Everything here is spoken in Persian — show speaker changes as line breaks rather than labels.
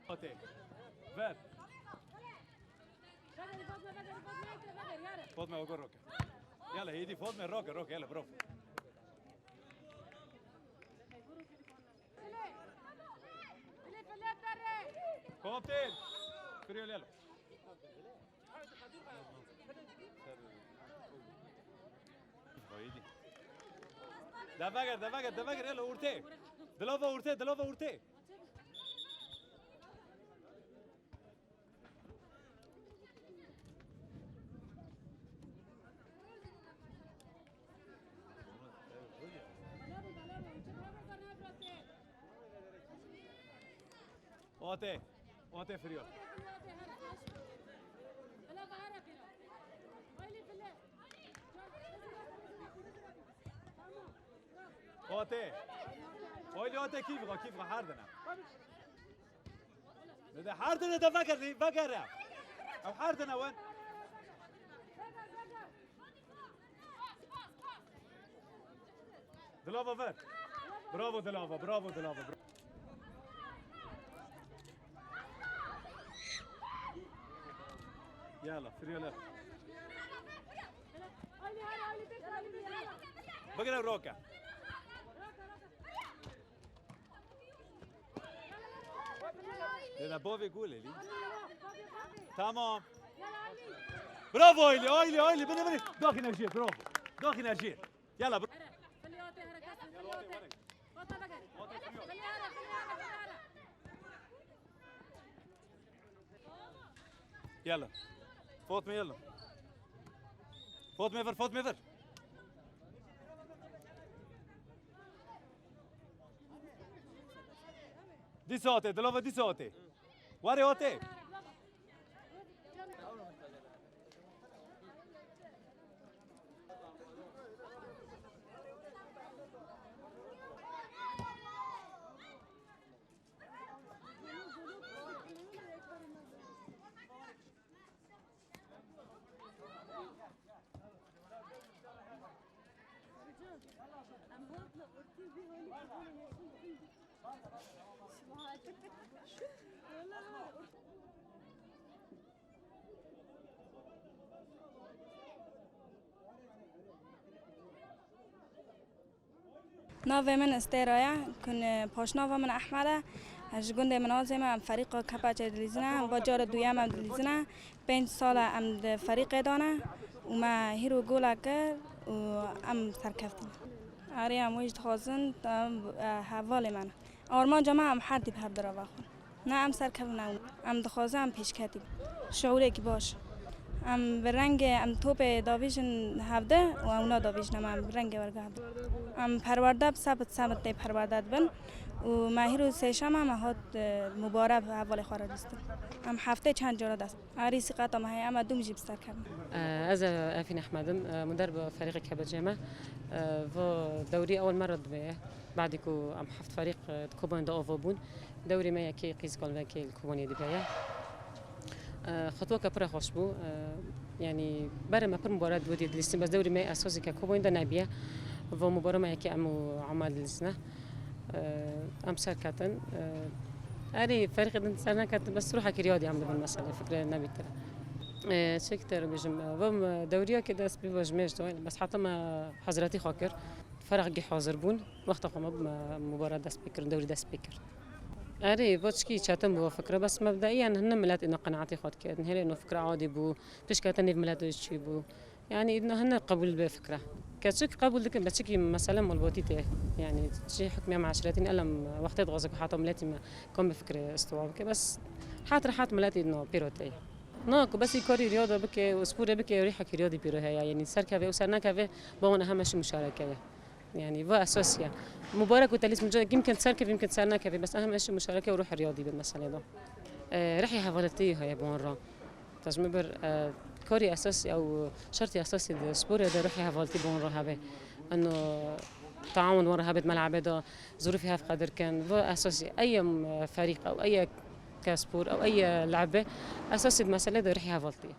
اوتي فات فاطمه وقول روكا يلا هي دي فاطمه روكا يلا برافو كابتن فريول يلا دفاقر يلا اورتي دلوفا اورتي اوتي فريول اوتي كيف حاردنا ده حاردنا ده فكر او حاردنا وين دلوفا فات برافو دلوفا يلا فريولا بقرا روكا ده بوفي قولي لي تمام برافو ايلي بني داخل نرجير برافو داخل نرجير يلا يلا فاطمه يلا فاطمه فر دي صوتي دلوفا دي صوتي واري اوتي
ناوی من استرایا کن پاشناوا من احمده از گنده منازم ام فريق کپاچ دلیزنه و جار دویم ام دلیزنه 5 سال ام فريق دانه و ما هیرو گولا کرد و ام سرکفتم آره ام وجد خازن حوالی من آرمان جمع ام حردی بهر درا واخون نه ام سرکفتم نه ام دخوازه ام پیش کردیم شعوری که باش ام برنگ ام توپ داویجن هفته و اونا داویجن ام برنگ ورگه ام پرورده ثبت دی پرورده بن و ماهیرو سهشم ام هات مبارک اول خورا دستم ام هفته چند جوره دست عریسی قطعه های ام دوم جیب سر کردم
از افین احمدم مدرب فريق كبجمة ودوري أول مرة دبي بعد كو أم حفت فريق كوبان دا أوفابون دوري ما يكي قيس قلنا كي الكوباني دبي خطوة كبر خوش بو يعني برا ما بر مباراة بودي دلسين بس دوري ما أساسي ككوبان دا نبيه ومباراة ما يكي أمو عماد دلسنا أم سر كاتن أري فريق دن سرنا كاتن بس روحك رياضي عم دبل مسألة فكرة نبي ترى شكتر بجم وم دوريا كده اسبي بجمش دوين بس حتى ما حضراتي خاكر فرق جي حاضر بون وقت قام مباراة دست بكر دوري دست بكر أري بوتشكي شاتم بو فكرة بس مبدئيا هن ملات إنه قناعتي خاط كده هي إنه فكرة عادي بو بيش كاتني بملات وشي بو يعني إنه هن قبول بفكرة كتشك قبول لكن بتشكي مثلا ملبوتي يعني شيء حكمي مع عشرتين ألم وقت غازك حاطة ملاتي ما كم بفكرة استوعاب بس حات ملاتي إنه بيروتي ناكو بس يكوري رياضة بكي وسبورة بكي ريحة رياضي بيروها يعني سر كافي وسرنا كافي بون أهم شيء مشاركة يعني فا أساسية مبارك وتليس مجرد يمكن سر كافي يمكن سرنا كافي بس أهم شيء مشاركة وروح رياضي بالمسألة ده رحي حفلتي هي بون تجمبر كوري أساسي أو شرطي أساسي السبورة ده روحي حفلتي بون هذا إنه تعاون ورا هبت ملعب ده ظروفها في قدر كان فا أساسي أي فريق أو أي كسبور أو أي لعبة أساس المسألة ده رح يهافلتي